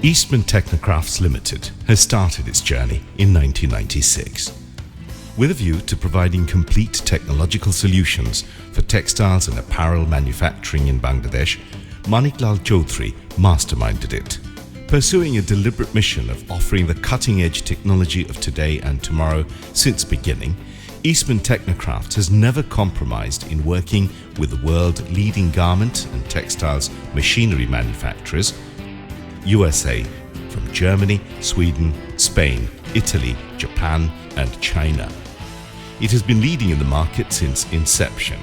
Eastman Technocrafts Limited has started its journey in 1996. With a view to providing complete technological solutions for textiles and apparel manufacturing in Bangladesh, Maniklal Chaudhary masterminded it. Pursuing a deliberate mission of offering the cutting-edge technology of today and tomorrow since beginning, Eastman Technocrafts has never compromised in working with the world-leading garment and textiles machinery manufacturers, USA, from Germany, Sweden, Spain, Italy, Japan and China. It has been leading in the market since inception.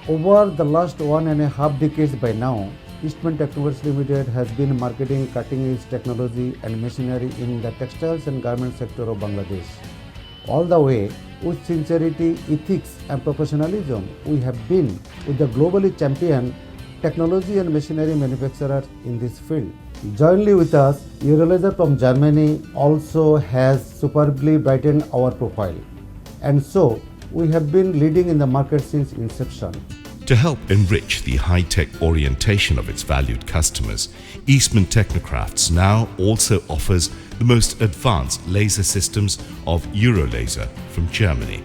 Over the last 1.5 decades by now, Eastman Technocrafts Limited has been marketing cutting-edge technology and machinery in the textiles and garment sector of Bangladesh. All the way, with sincerity, ethics and professionalism, we have been with the globally champion technology and machinery manufacturers in this field. Jointly with us, Eurolaser from Germany also has superbly brightened our profile. And so, we have been leading in the market since inception. To help enrich the high-tech orientation of its valued customers, Eastman Technocrafts now also offers the most advanced laser systems of Eurolaser from Germany.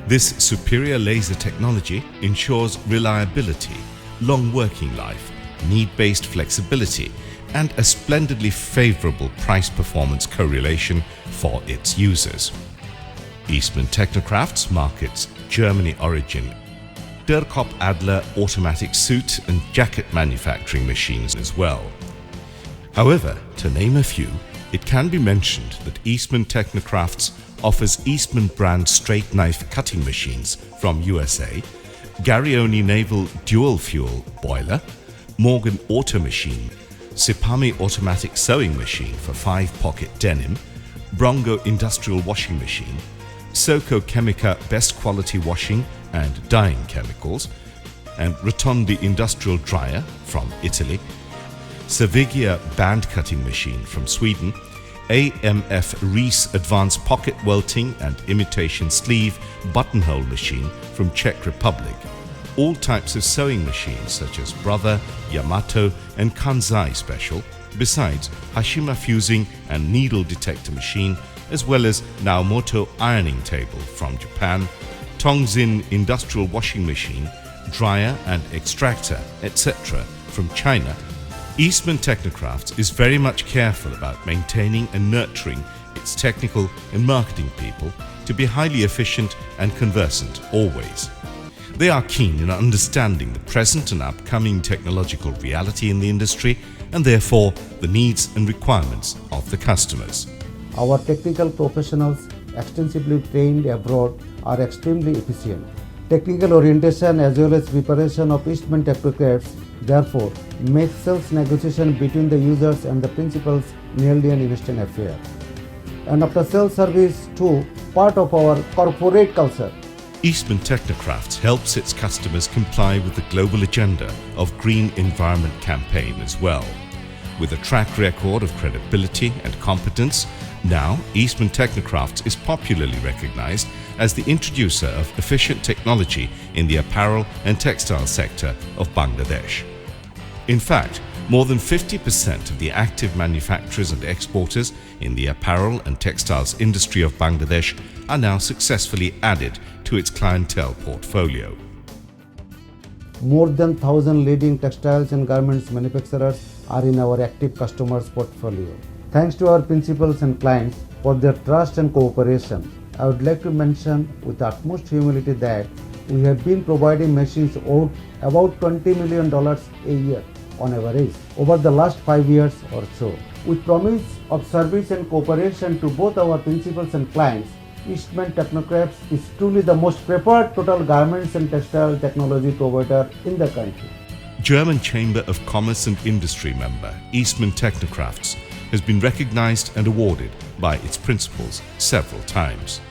This superior laser technology ensures reliability, long working life, need-based flexibility, and a splendidly favorable price-performance correlation for its users. Eastman Technocrafts markets Germany-origin Dürrkop Adler automatic suit and jacket manufacturing machines as well. However, to name a few, it can be mentioned that Eastman Technocrafts offers Eastman brand straight knife cutting machines from USA, Garioni Naval dual fuel boiler, Morgan Auto Machine, Sipami automatic sewing machine for 5-pocket denim, Brongo industrial washing machine, Soco Chemica best quality washing and dyeing chemicals, and Rotondi industrial dryer from Italy, Savigia band cutting machine from Sweden, AMF Reese advanced pocket welting and imitation sleeve buttonhole machine from Czech Republic, all types of sewing machines such as Brother, Yamato and Kanzai Special, besides Hashima fusing and needle detector machine, as well as Naomoto ironing table from Japan, Tongzin industrial washing machine, dryer and extractor, etc. from China. Eastman Technocrafts is very much careful about maintaining and nurturing its technical and marketing people to be highly efficient and conversant always. They are keen in understanding the present and upcoming technological reality in the industry and therefore the needs and requirements of the customers. Our technical professionals, extensively trained abroad, are extremely efficient. Technical orientation as well as preparation of Eastman Technocrafts therefore makes sales negotiation between the users and the principals nearly an instant affair. And after sales service too, part of our corporate culture. Eastman Technocrafts helps its customers comply with the global agenda of Green Environment Campaign as well. With a track record of credibility and competence, now Eastman Technocrafts is popularly recognized as the introducer of efficient technology in the apparel and textile sector of Bangladesh. In fact, more than 50% of the active manufacturers and exporters in the apparel and textiles industry of Bangladesh are now successfully added to its clientele portfolio. More than 1,000 leading textiles and garments manufacturers are in our active customers portfolio. Thanks to our principals and clients for their trust and cooperation, I would like to mention with utmost humility that we have been providing machines worth about $20 million a year on average over the last 5 years or so. With promise of service and cooperation to both our principals and clients, Eastman Technocrafts is truly the most preferred total garments and textile technology provider in the country. German Chamber of Commerce and Industry member Eastman Technocrafts has been recognized and awarded by its principals several times.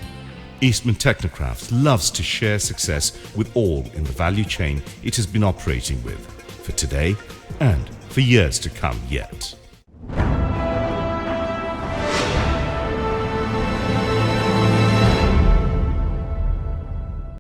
Eastman Technocrafts loves to share success with all in the value chain it has been operating with for today and for years to come yet.